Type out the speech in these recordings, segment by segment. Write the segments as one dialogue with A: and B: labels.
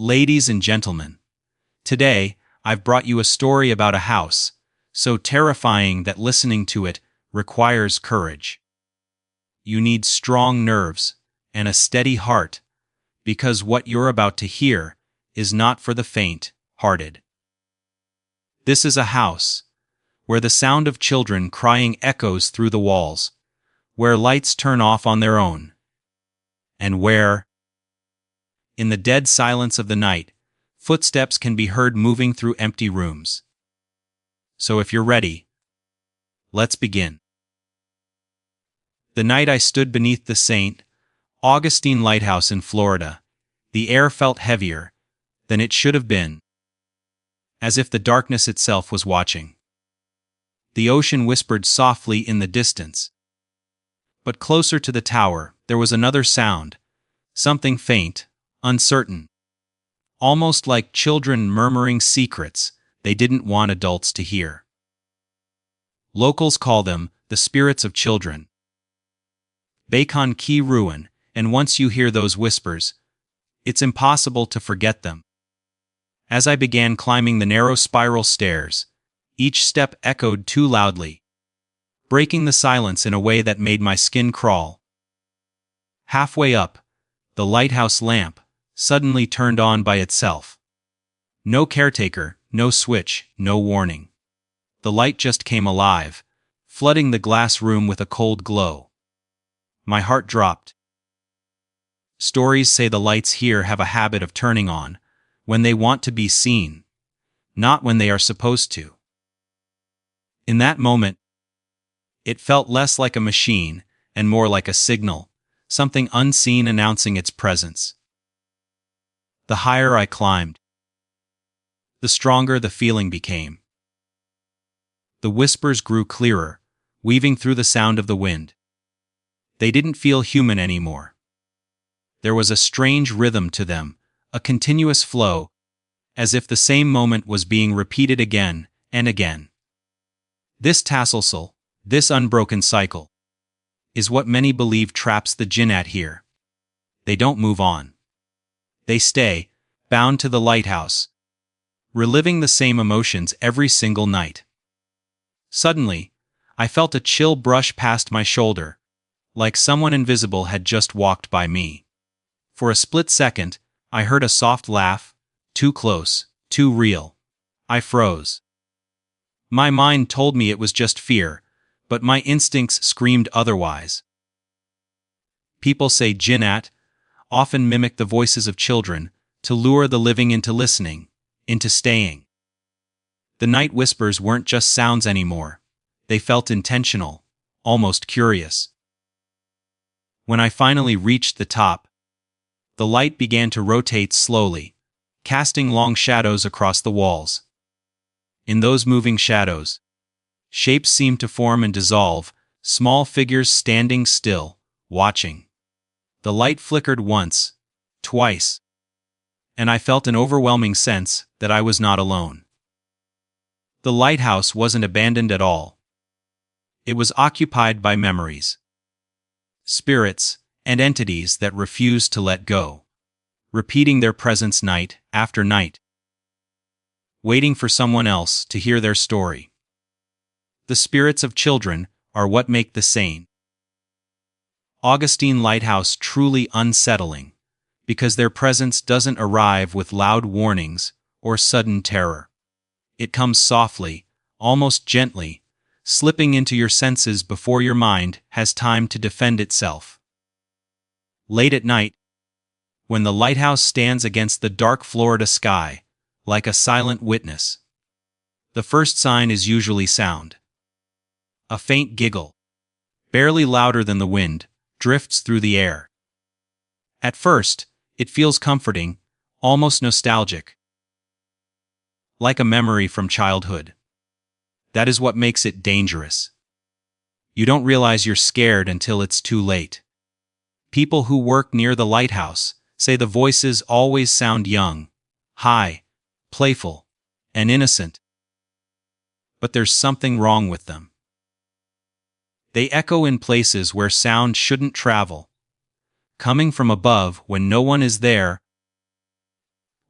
A: Ladies and gentlemen, today I've brought you a story about a house so terrifying that listening to it requires courage. You need strong nerves and a steady heart, because what you're about to hear is not for the faint-hearted. This is a house where the sound of children crying echoes through the walls, where lights turn off on their own, and where, in the dead silence of the night, footsteps can be heard moving through empty rooms. So if you're ready, let's begin. The night I stood beneath the St. Augustine Lighthouse in Florida, the air felt heavier than it should have been, as if the darkness itself was watching. The ocean whispered softly in the distance. But closer to the tower, there was another sound, something faint, uncertain, almost like children murmuring secrets they didn't want adults to hear. Locals call them the spirits of children. Bacon Key Ruin, and once you hear those whispers, it's impossible to forget them. As I began climbing the narrow spiral stairs, each step echoed too loudly, breaking the silence in a way that made my skin crawl. Halfway up, the lighthouse lamp suddenly turned on by itself. No caretaker, no switch, no warning. The light just came alive, flooding the glass room with a cold glow. My heart dropped. Stories say the lights here have a habit of turning on when they want to be seen, not when they are supposed to. In that moment, it felt less like a machine and more like a signal, something unseen announcing its presence. The higher I climbed, the stronger the feeling became. The whispers grew clearer, weaving through the sound of the wind. They didn't feel human anymore. There was a strange rhythm to them, a continuous flow, as if the same moment was being repeated again and again. This tassel, this unbroken cycle, is what many believe traps the jinnat here. They don't move on. They stay, bound to the lighthouse, reliving the same emotions every single night. Suddenly, I felt a chill brush past my shoulder, like someone invisible had just walked by me. For a split second, I heard a soft laugh, too close, too real. I froze. My mind told me it was just fear, but my instincts screamed otherwise. People say jinnat often mimic the voices of children to lure the living into listening, into staying. The night whispers weren't just sounds anymore. They felt intentional, almost curious. When I finally reached the top, the light began to rotate slowly, casting long shadows across the walls. In those moving shadows, shapes seemed to form and dissolve, small figures standing still, watching. The light flickered once, twice, and I felt an overwhelming sense that I was not alone. The lighthouse wasn't abandoned at all. It was occupied by memories, spirits, and entities that refused to let go, repeating their presence night after night, waiting for someone else to hear their story. The spirits of children are what make the St. Augustine Lighthouse truly unsettling, because their presence doesn't arrive with loud warnings or sudden terror. It comes softly, almost gently, slipping into your senses before your mind has time to defend itself. Late at night, when the lighthouse stands against the dark Florida sky, like a silent witness, the first sign is usually sound. A faint giggle, barely louder than the wind, drifts through the air. At first, it feels comforting, almost nostalgic, like a memory from childhood. That is what makes it dangerous. You don't realize you're scared until it's too late. People who work near the lighthouse say the voices always sound young, high, playful, and innocent. But there's something wrong with them. They echo in places where sound shouldn't travel, coming from above when no one is there,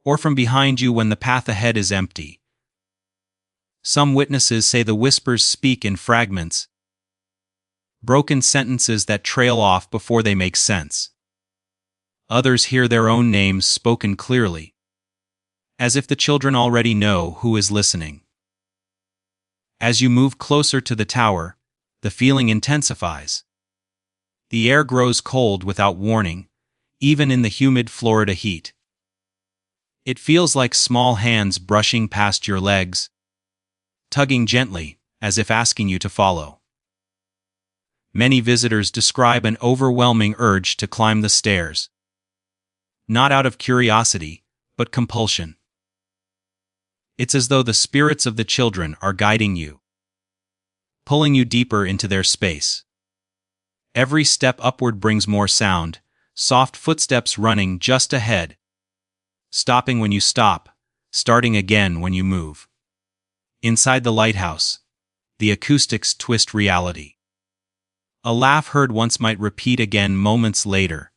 A: or from behind you when the path ahead is empty. Some witnesses say the whispers speak in fragments, broken sentences that trail off before they make sense. Others hear their own names spoken clearly, as if the children already know who is listening. As you move closer to the tower, the feeling intensifies. The air grows cold without warning, even in the humid Florida heat. It feels like small hands brushing past your legs, tugging gently, as if asking you to follow. Many visitors describe an overwhelming urge to climb the stairs, not out of curiosity, but compulsion. It's as though the spirits of the children are guiding you, pulling you deeper into their space. Every step upward brings more sound, soft footsteps running just ahead, stopping when you stop, starting again when you move. Inside the lighthouse, the acoustics twist reality. A laugh heard once might repeat again moments later,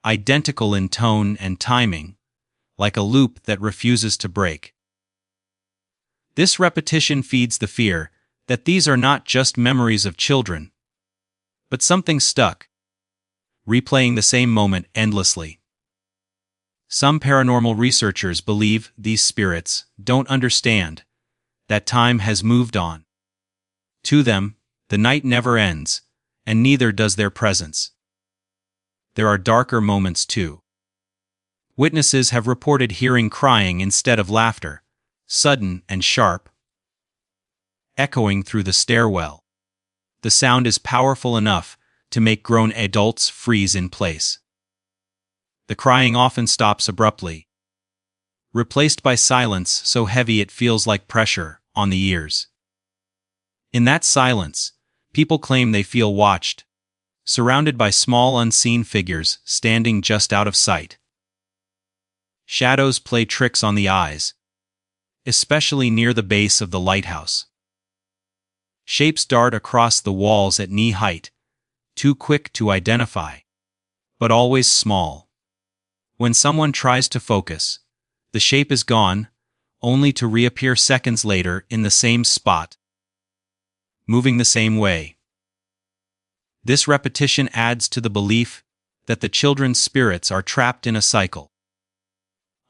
A: identical in tone and timing, like a loop that refuses to break. This repetition feeds the fear that these are not just memories of children, but something stuck, replaying the same moment endlessly. Some paranormal researchers believe these spirits don't understand that time has moved on. To them, the night never ends, and neither does their presence. There are darker moments too. Witnesses have reported hearing crying instead of laughter, sudden and sharp, echoing through the stairwell. The sound is powerful enough to make grown adults freeze in place. The crying often stops abruptly, replaced by silence so heavy it feels like pressure on the ears. In that silence, people claim they feel watched, surrounded by small unseen figures standing just out of sight. Shadows play tricks on the eyes, especially near the base of the lighthouse. Shapes dart across the walls at knee height, too quick to identify, but always small. When someone tries to focus, the shape is gone, only to reappear seconds later in the same spot, moving the same way. This repetition adds to the belief that the children's spirits are trapped in a cycle,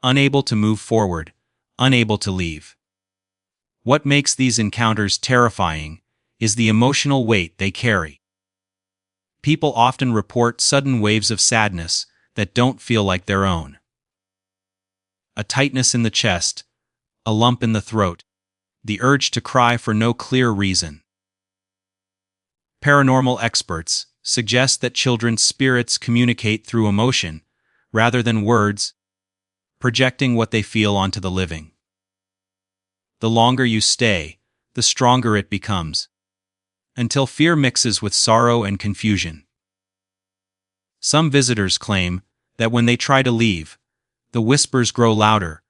A: unable to move forward, unable to leave. What makes these encounters terrifying is the emotional weight they carry. People often report sudden waves of sadness that don't feel like their own. A tightness in the chest, a lump in the throat, the urge to cry for no clear reason. Paranormal experts suggest that children's spirits communicate through emotion, rather than words, projecting what they feel onto the living. The longer you stay, the stronger it becomes, until fear mixes with sorrow and confusion. Some visitors claim that when they try to leave, the whispers grow louder,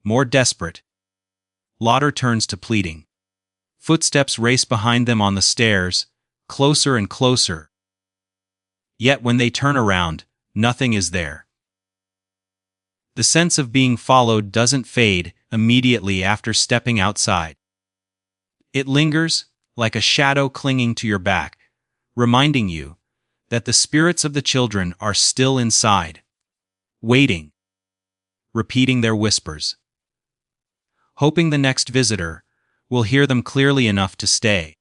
A: more desperate. Laughter turns to pleading. Footsteps race behind them on the stairs, closer and closer. Yet when they turn around, nothing is there. The sense of being followed doesn't fade immediately after stepping outside. It lingers, like a shadow clinging to your back, reminding you that the spirits of the children are still inside, waiting, repeating their whispers, hoping the next visitor will hear them clearly enough to stay.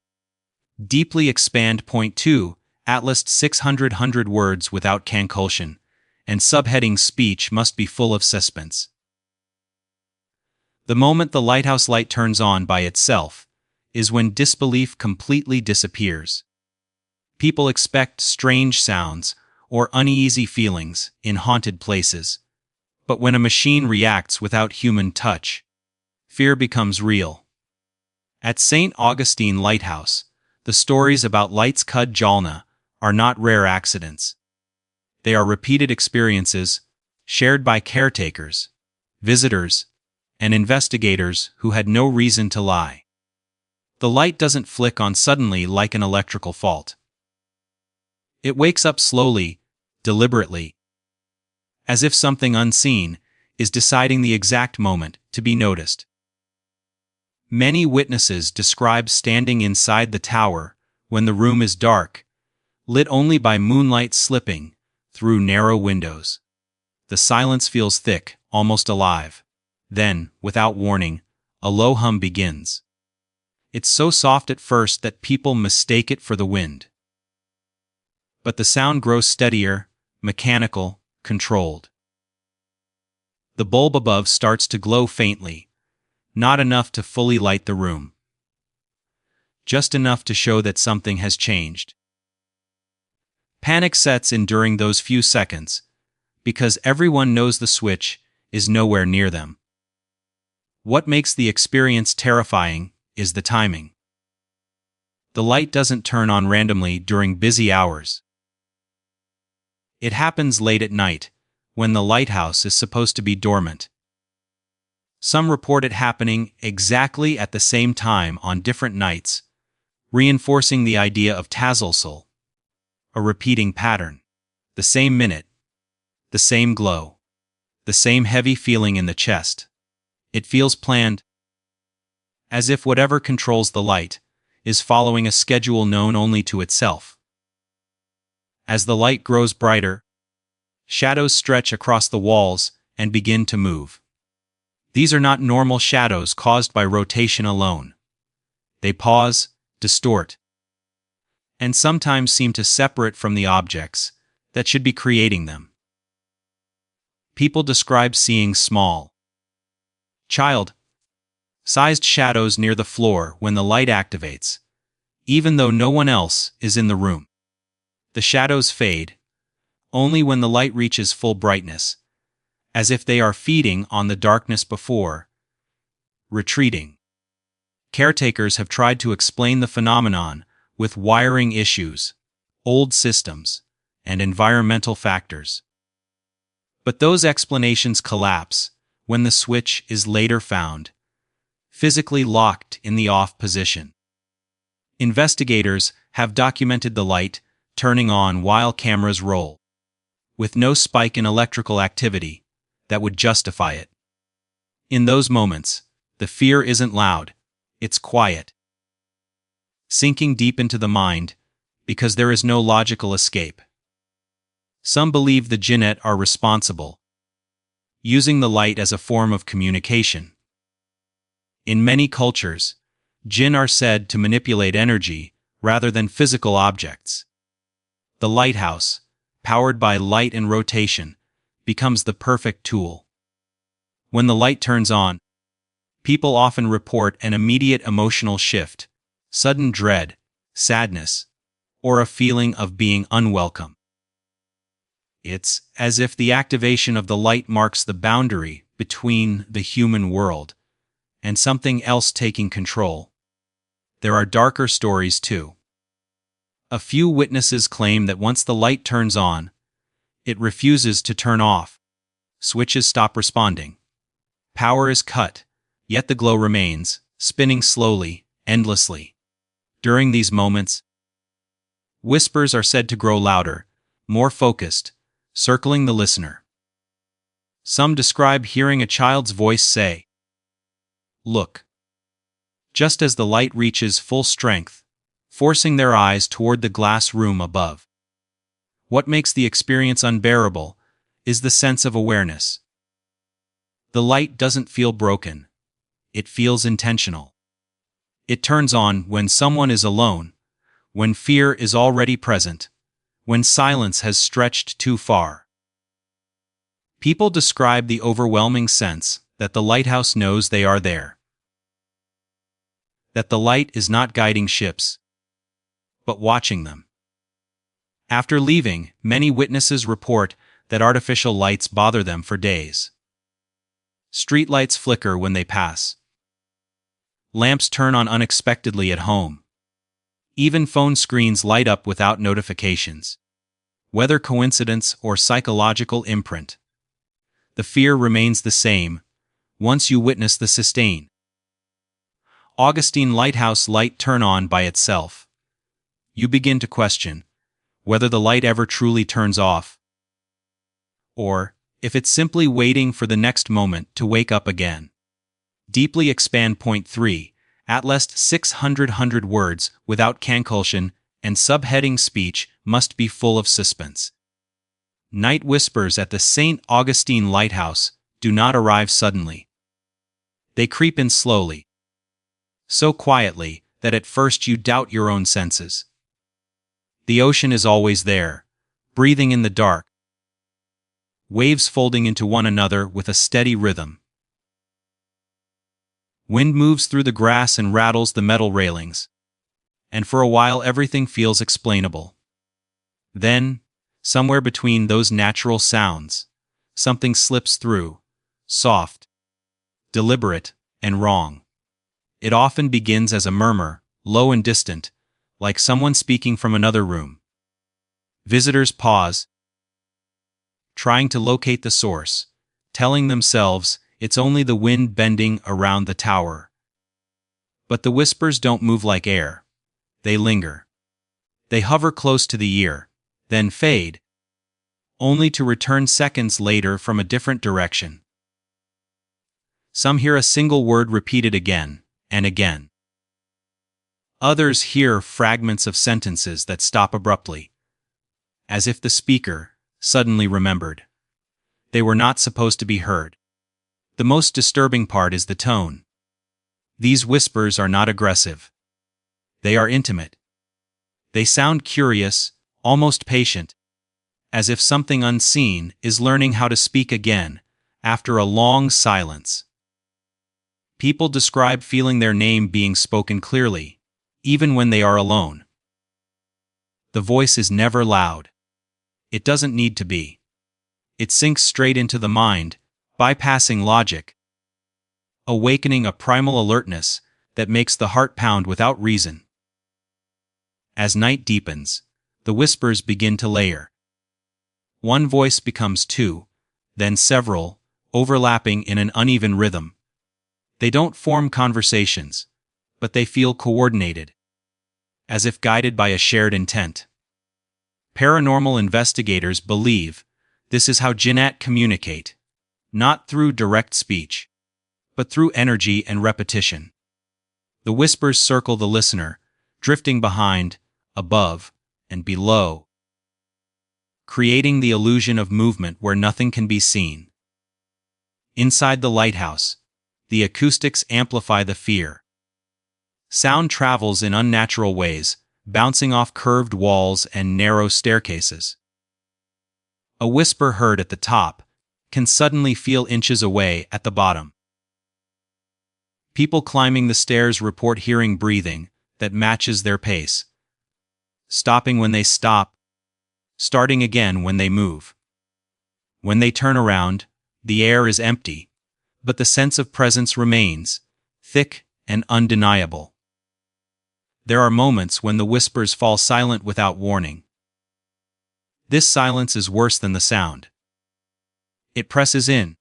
A: Deeply expand. Point 2, at least 600 words without conclusion, and subheading speech must be full of suspense. The moment the lighthouse light turns on by itself is when disbelief completely disappears. People expect strange sounds or uneasy feelings in haunted places, but when a machine reacts without human touch, fear becomes real. At St. Augustine Lighthouse, the stories about Light's Cud Jalna are not rare accidents. They are repeated experiences shared by caretakers, visitors, and investigators who had no reason to lie. The light doesn't flick on suddenly like an electrical fault. It wakes up slowly, deliberately, as if something unseen is deciding the exact moment to be noticed. Many witnesses describe standing inside the tower when the room is dark, lit only by moonlight slipping through narrow windows. The silence feels thick, almost alive. Then, without warning, a low hum begins. It's so soft at first that people mistake it for the wind. But the sound grows steadier, mechanical, controlled. The bulb above starts to glow faintly, not enough to fully light the room. Just enough to show that something has changed. Panic sets in during those few seconds, because everyone knows the switch is nowhere near them. What makes the experience terrifying is the timing. The light doesn't turn on randomly during busy hours. It happens late at night, when the lighthouse is supposed to be dormant. Some report it happening exactly at the same time on different nights, reinforcing the idea of tasselsul, a repeating pattern. The same minute, the same glow, the same heavy feeling in the chest. It feels planned, as if whatever controls the light is following a schedule known only to itself. As the light grows brighter, shadows stretch across the walls and begin to move. These are not normal shadows caused by rotation alone. They pause, distort, and sometimes seem to separate from the objects that should be creating them. People describe seeing small, child-sized shadows near the floor when the light activates, even though no one else is in the room. The shadows fade only when the light reaches full brightness, as if they are feeding on the darkness before retreating. Caretakers have tried to explain the phenomenon with wiring issues, old systems, and environmental factors. But those explanations collapse when the switch is later found, physically locked in the off position. Investigators have documented the light turning on while cameras roll, with no spike in electrical activity that would justify it. In those moments, the fear isn't loud, it's quiet, sinking deep into the mind because there is no logical escape. Some believe the jinnat are responsible, using the light as a form of communication. In many cultures, jinn are said to manipulate energy rather than physical objects. The lighthouse, powered by light and rotation, becomes the perfect tool. When the light turns on, people often report an immediate emotional shift, sudden dread, sadness, or a feeling of being unwelcome. It's as if the activation of the light marks the boundary between the human world and something else taking control. There are darker stories too. A few witnesses claim that once the light turns on, it refuses to turn off. Switches stop responding. Power is cut, yet the glow remains, spinning slowly, endlessly. During these moments, whispers are said to grow louder, more focused, circling the listener. Some describe hearing a child's voice say, "Look," just as the light reaches full strength, forcing their eyes toward the glass room above. What makes the experience unbearable is the sense of awareness. The light doesn't feel broken. It feels intentional. It turns on when someone is alone, when fear is already present, when silence has stretched too far. People describe the overwhelming sense that the lighthouse knows they are there. That the light is not guiding ships, but watching them. After leaving, many witnesses report that artificial lights bother them for days. Streetlights flicker when they pass. Lamps turn on unexpectedly at home. Even phone screens light up without notifications. Whether coincidence or psychological imprint, the fear remains the same once you witness the sustain. Augustine lighthouse light turn on by itself. You begin to question whether the light ever truly turns off, or if it's simply waiting for the next moment to wake up again. Deeply expand. Point 3. At least 600 words without conclusion, and subheading speech must be full of suspense. Night whispers at the St. Augustine Lighthouse do not arrive suddenly. They creep in slowly, so quietly that at first you doubt your own senses. The ocean is always there, breathing in the dark, waves folding into one another with a steady rhythm. Wind moves through the grass and rattles the metal railings, and for a while everything feels explainable. Then, somewhere between those natural sounds, something slips through, soft, deliberate, and wrong. It often begins as a murmur, low and distant, like someone speaking from another room. Visitors pause, trying to locate the source, telling themselves it's only the wind bending around the tower. But the whispers don't move like air. They linger. They hover close to the ear, then fade, only to return seconds later from a different direction. Some hear a single word repeated again and again. Others hear fragments of sentences that stop abruptly, as if the speaker suddenly remembered they were not supposed to be heard. The most disturbing part is the tone. These whispers are not aggressive. They are intimate. They sound curious, almost patient, as if something unseen is learning how to speak again after a long silence. People describe feeling their name being spoken clearly, even when they are alone. The voice is never loud. It doesn't need to be. It sinks straight into the mind, bypassing logic, awakening a primal alertness that makes the heart pound without reason. As night deepens, the whispers begin to layer. One voice becomes two, then several, overlapping in an uneven rhythm. They don't form conversations, but they feel coordinated, as if guided by a shared intent. Paranormal investigators believe this is how jinnat communicate, not through direct speech, but through energy and repetition. The whispers circle the listener, drifting behind, above, and below, creating the illusion of movement where nothing can be seen. Inside the lighthouse, the acoustics amplify the fear. Sound travels in unnatural ways, bouncing off curved walls and narrow staircases. A whisper heard at the top can suddenly feel inches away at the bottom. People climbing the stairs report hearing breathing that matches their pace, stopping when they stop, starting again when they move. When they turn around, the air is empty, but the sense of presence remains, thick and undeniable. There are moments when the whispers fall silent without warning. This silence is worse than the sound. It presses in,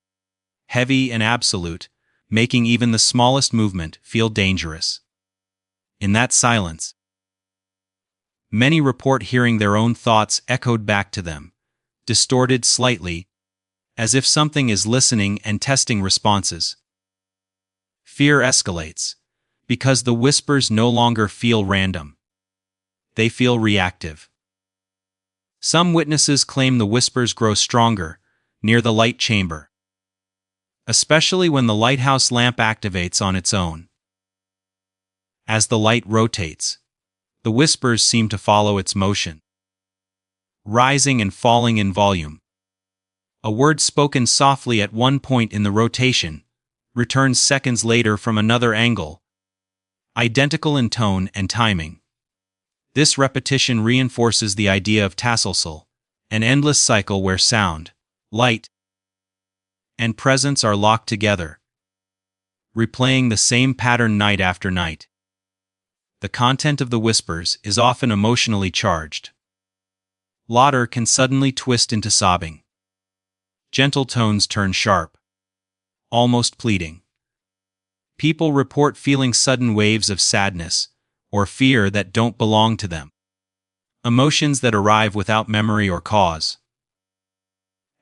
A: heavy and absolute, making even the smallest movement feel dangerous. In that silence, many report hearing their own thoughts echoed back to them, distorted slightly, as if something is listening and testing responses. Fear escalates, because the whispers no longer feel random. They feel reactive. Some witnesses claim the whispers grow stronger near the light chamber, especially when the lighthouse lamp activates on its own. As the light rotates, the whispers seem to follow its motion, rising and falling in volume. A word spoken softly at one point in the rotation returns seconds later from another angle, identical in tone and timing. This repetition reinforces the idea of tasselsul, an endless cycle where sound, light, and presence are locked together, replaying the same pattern night after night. The content of the whispers is often emotionally charged. Laughter can suddenly twist into sobbing. Gentle tones turn sharp, almost pleading. People report feeling sudden waves of sadness or fear that don't belong to them. Emotions that arrive without memory or cause.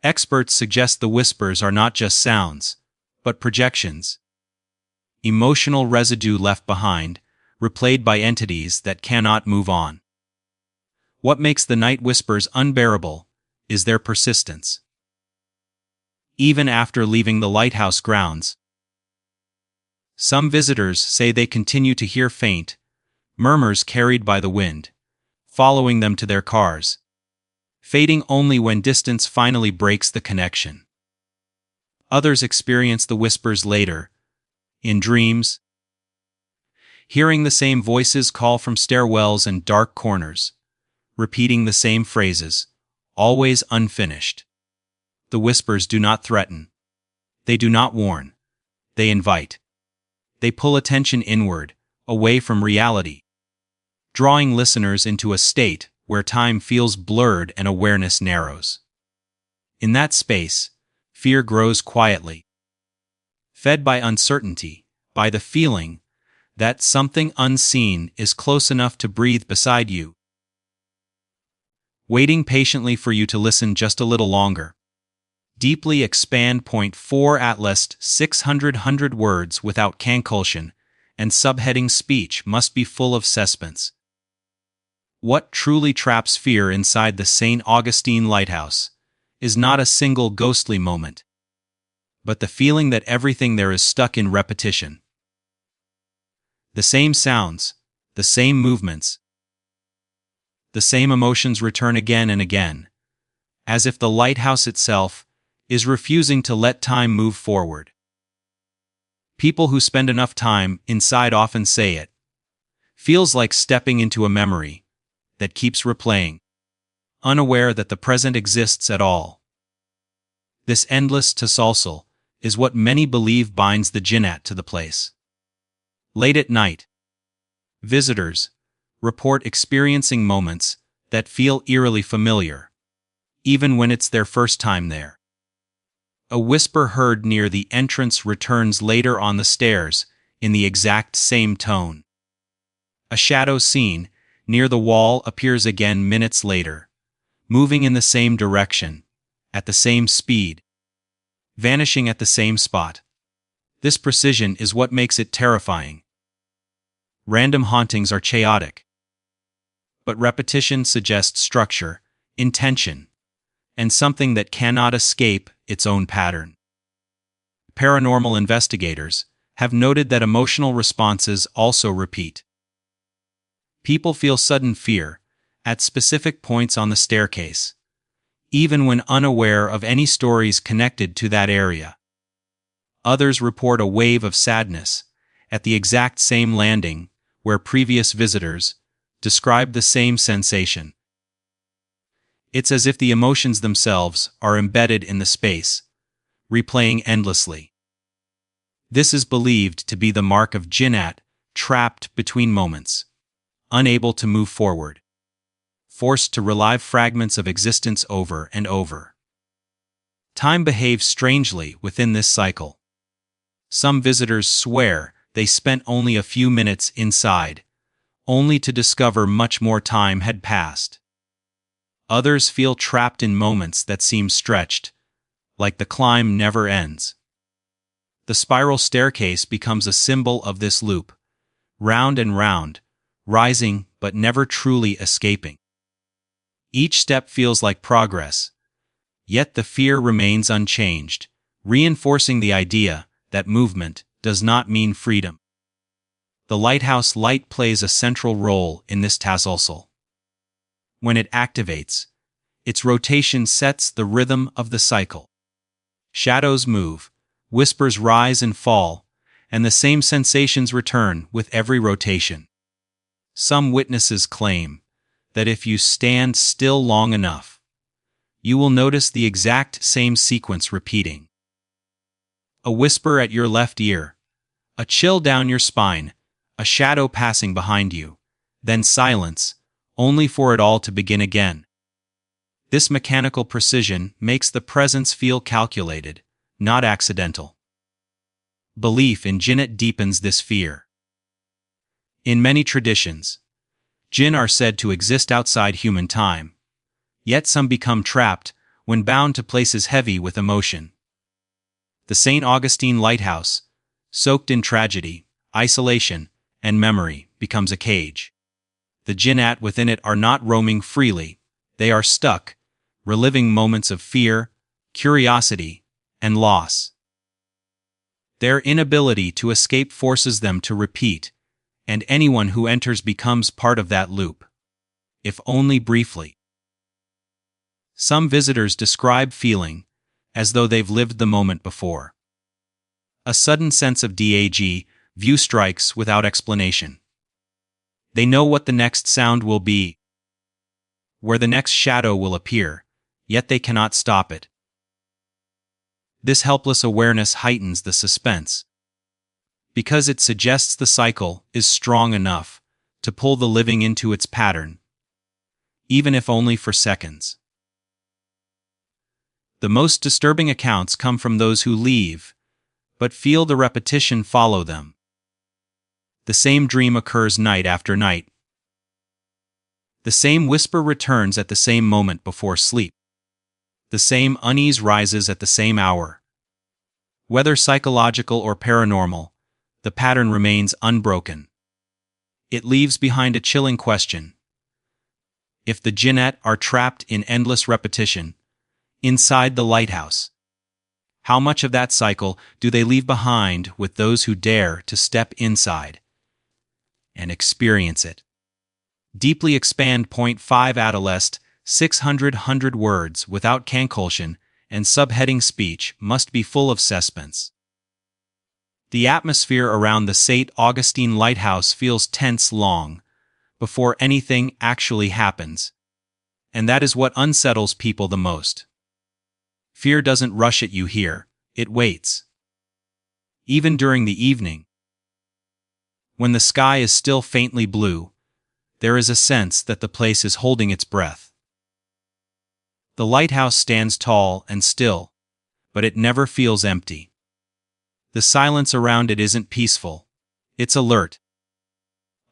A: Experts suggest the whispers are not just sounds, but projections. Emotional residue left behind, replayed by entities that cannot move on. What makes the night whispers unbearable is their persistence. Even after leaving the lighthouse grounds, some visitors say they continue to hear faint murmurs carried by the wind, following them to their cars, fading only when distance finally breaks the connection. Others experience the whispers later, in dreams, hearing the same voices call from stairwells and dark corners, repeating the same phrases, always unfinished. The whispers do not threaten. They do not warn. They invite. They pull attention inward, away from reality, drawing listeners into a state where time feels blurred and awareness narrows. In that space, fear grows quietly, fed by uncertainty, by the feeling that something unseen is close enough to breathe beside you, waiting patiently for you to listen just a little longer. Deeply expand. Point 4 At least 600 words without conclusion, and subheading speech must be full of suspense. What truly traps fear inside the St. Augustine Lighthouse is not a single ghostly moment, but the feeling that everything there is stuck in repetition. The same sounds, the same movements, the same emotions return again and again, as if the lighthouse itself is refusing to let time move forward. People who spend enough time inside often say it feels like stepping into a memory that keeps replaying, unaware that the present exists at all. This endless tasalsul is what many believe binds the jinnat to the place. Late at night, visitors report experiencing moments that feel eerily familiar, even when it's their first time there. A whisper heard near the entrance returns later on the stairs in the exact same tone. A shadow seen near the wall appears again minutes later, moving in the same direction, at the same speed, vanishing at the same spot. This precision is what makes it terrifying. Random hauntings are chaotic, but repetition suggests structure, intention, and something that cannot escape its own pattern. Paranormal investigators have noted that emotional responses also repeat. People feel sudden fear at specific points on the staircase, even when unaware of any stories connected to that area. Others report a wave of sadness at the exact same landing where previous visitors described the same sensation. It's as if the emotions themselves are embedded in the space, replaying endlessly. This is believed to be the mark of jinnat trapped between moments, unable to move forward, forced to relive fragments of existence over and over. Time behaves strangely within this cycle. Some visitors swear they spent only a few minutes inside, only to discover much more time had passed. Others feel trapped in moments that seem stretched, like the climb never ends. The spiral staircase becomes a symbol of this loop, round and round, rising but never truly escaping. Each step feels like progress, yet the fear remains unchanged, reinforcing the idea that movement does not mean freedom. The lighthouse light plays a central role in this tasalsul. When it activates, its rotation sets the rhythm of the cycle. Shadows move, whispers rise and fall, and the same sensations return with every rotation. Some witnesses claim that if you stand still long enough, you will notice the exact same sequence repeating. A whisper at your left ear, a chill down your spine, a shadow passing behind you, then silence, only for it all to begin again. This mechanical precision makes the presence feel calculated, not accidental. Belief in jinnat deepens this fear. In many traditions, jinn are said to exist outside human time, yet some become trapped when bound to places heavy with emotion. The St. Augustine Lighthouse, soaked in tragedy, isolation, and memory, becomes a cage. The jinnat within it are not roaming freely, they are stuck, reliving moments of fear, curiosity, and loss. Their inability to escape forces them to repeat, and anyone who enters becomes part of that loop, if only briefly. Some visitors describe feeling as though they've lived the moment before. A sudden sense of view strikes without explanation. They know what the next sound will be, where the next shadow will appear, yet they cannot stop it. This helpless awareness heightens the suspense, because it suggests the cycle is strong enough to pull the living into its pattern, even if only for seconds. The most disturbing accounts come from those who leave, but feel the repetition follow them. The same dream occurs night after night. The same whisper returns at the same moment before sleep. The same unease rises at the same hour. Whether psychological or paranormal, the pattern remains unbroken. It leaves behind a chilling question. If the jinnat are trapped in endless repetition, inside the lighthouse, how much of that cycle do they leave behind with those who dare to step inside and experience it? Deeply expand. 5 Adolest 600 words without cancellation and subheading. Speech must be full of suspense. The atmosphere around the St. Augustine Lighthouse feels tense long before anything actually happens, and that is what unsettles people the most. Fear doesn't rush at you here, it waits. Even during the evening, when the sky is still faintly blue, there is a sense that the place is holding its breath. The lighthouse stands tall and still, but it never feels empty. The silence around it isn't peaceful, it's alert,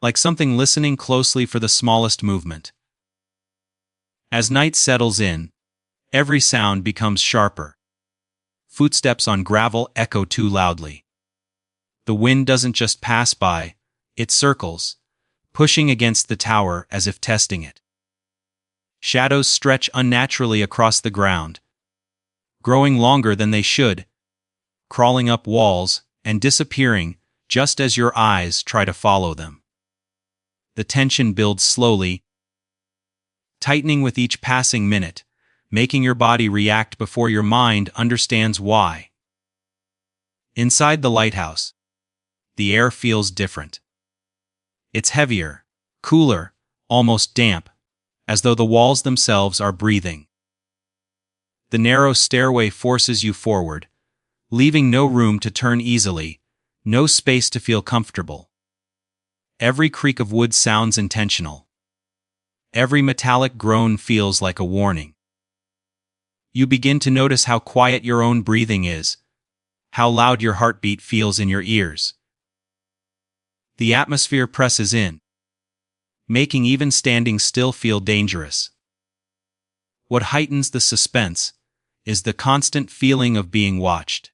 A: like something listening closely for the smallest movement. As night settles in, every sound becomes sharper. Footsteps on gravel echo too loudly. The wind doesn't just pass by, it circles, pushing against the tower as if testing it. Shadows stretch unnaturally across the ground, growing longer than they should, crawling up walls and disappearing just as your eyes try to follow them. The tension builds slowly, tightening with each passing minute, making your body react before your mind understands why. Inside the lighthouse, the air feels different. It's heavier, cooler, almost damp, as though the walls themselves are breathing. The narrow stairway forces you forward, leaving no room to turn easily, no space to feel comfortable. Every creak of wood sounds intentional. Every metallic groan feels like a warning. You begin to notice how quiet your own breathing is, how loud your heartbeat feels in your ears. The atmosphere presses in, making even standing still feel dangerous. What heightens the suspense is the constant feeling of being watched.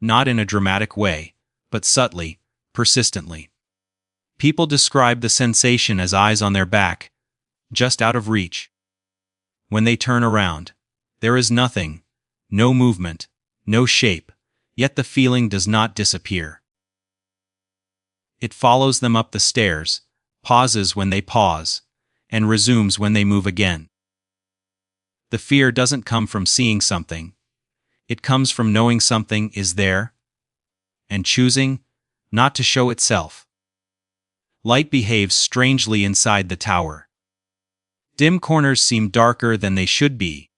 A: Not in a dramatic way, but subtly, persistently. People describe the sensation as eyes on their back, just out of reach. When they turn around, there is nothing, no movement, no shape, yet the feeling does not disappear. It follows them up the stairs, pauses when they pause, and resumes when they move again. The fear doesn't come from seeing something. It comes from knowing something is there, and choosing not to show itself. Light behaves strangely inside the tower. Dim corners seem darker than they should be,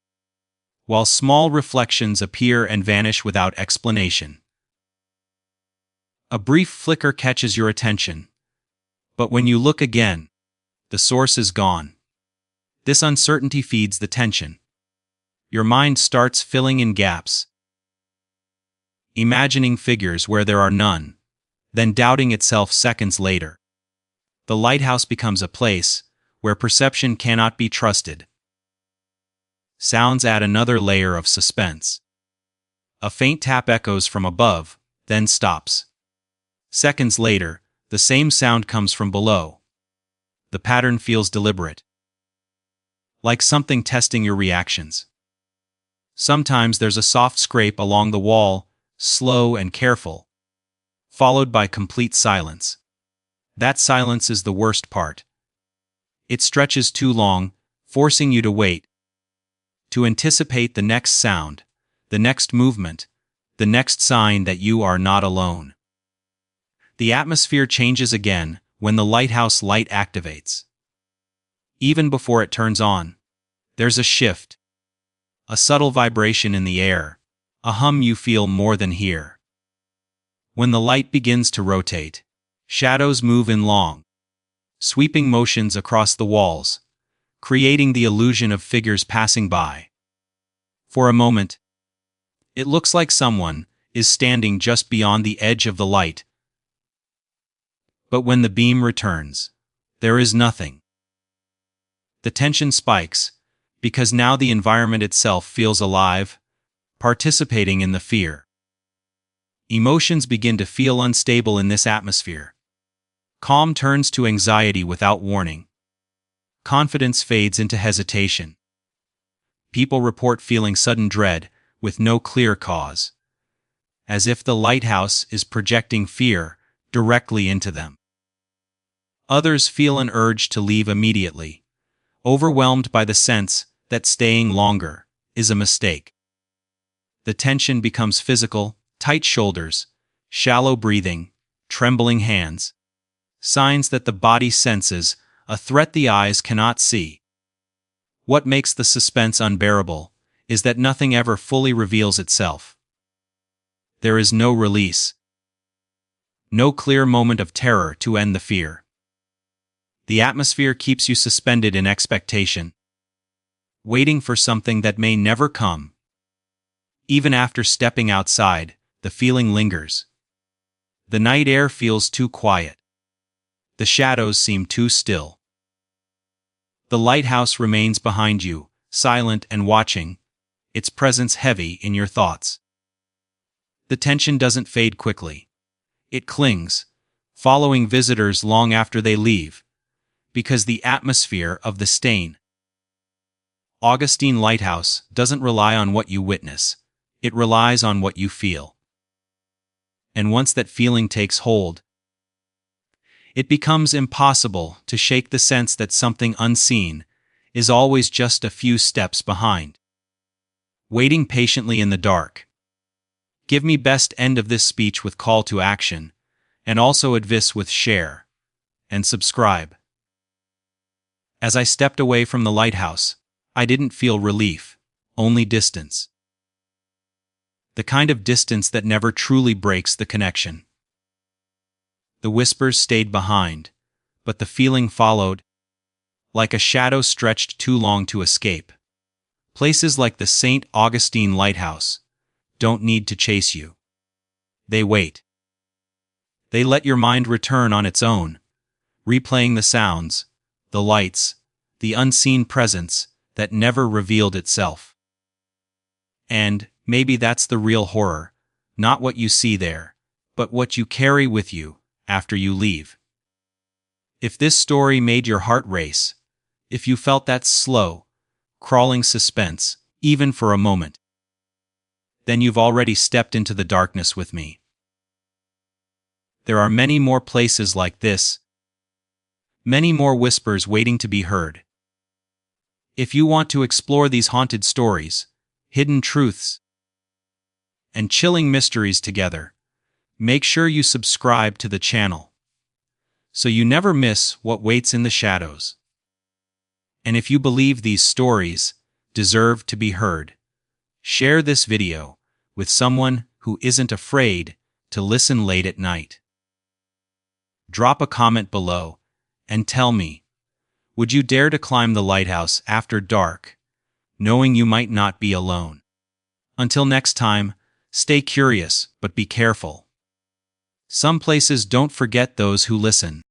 A: while small reflections appear and vanish without explanation. A brief flicker catches your attention, but when you look again, the source is gone. This uncertainty feeds the tension. Your mind starts filling in gaps, imagining figures where there are none, then doubting itself seconds later. The lighthouse becomes a place where perception cannot be trusted. Sounds add another layer of suspense. A faint tap echoes from above, then stops. Seconds later, the same sound comes from below. The pattern feels deliberate, like something testing your reactions. Sometimes there's a soft scrape along the wall, slow and careful, followed by complete silence. That silence is the worst part. It stretches too long, forcing you to wait, to anticipate the next sound, the next movement, the next sign that you are not alone. The atmosphere changes again when the lighthouse light activates. Even before it turns on, there's a shift, a subtle vibration in the air, a hum you feel more than hear. When the light begins to rotate, shadows move in long, sweeping motions across the walls, creating the illusion of figures passing by. For a moment, it looks like someone is standing just beyond the edge of the light. But when the beam returns, there is nothing. The tension spikes, because now the environment itself feels alive, participating in the fear. Emotions begin to feel unstable in this atmosphere. Calm turns to anxiety without warning. Confidence fades into hesitation. People report feeling sudden dread with no clear cause, as if the lighthouse is projecting fear directly into them. Others feel an urge to leave immediately, overwhelmed by the sense that staying longer is a mistake. The tension becomes physical, tight shoulders, shallow breathing, trembling hands, signs that the body senses a threat the eyes cannot see. What makes the suspense unbearable is that nothing ever fully reveals itself. There is no release, no clear moment of terror to end the fear. The atmosphere keeps you suspended in expectation, waiting for something that may never come. Even after stepping outside, the feeling lingers. The night air feels too quiet. The shadows seem too still. The lighthouse remains behind you, silent and watching, its presence heavy in your thoughts. The tension doesn't fade quickly. It clings, following visitors long after they leave, because the atmosphere of the stain. Augustine Lighthouse doesn't rely on what you witness, it relies on what you feel. And once that feeling takes hold, it becomes impossible to shake the sense that something unseen is always just a few steps behind, waiting patiently in the dark. Give me best end of this speech with call to action, and also advice with share and subscribe. As I stepped away from the lighthouse, I didn't feel relief, only distance. The kind of distance that never truly breaks the connection. The whispers stayed behind, but the feeling followed, like a shadow stretched too long to escape. Places like the St. Augustine Lighthouse don't need to chase you. They wait. They let your mind return on its own, replaying the sounds, the lights, the unseen presence that never revealed itself. And maybe that's the real horror, not what you see there, but what you carry with you after you leave. If this story made your heart race, if you felt that slow, crawling suspense, even for a moment, then you've already stepped into the darkness with me. There are many more places like this, many more whispers waiting to be heard. If you want to explore these haunted stories, hidden truths, and chilling mysteries together, make sure you subscribe to the channel, so you never miss what waits in the shadows. And if you believe these stories deserve to be heard, share this video with someone who isn't afraid to listen late at night. Drop a comment below and tell me, would you dare to climb the lighthouse after dark, knowing you might not be alone? Until next time, stay curious but be careful. Some places don't forget those who listen.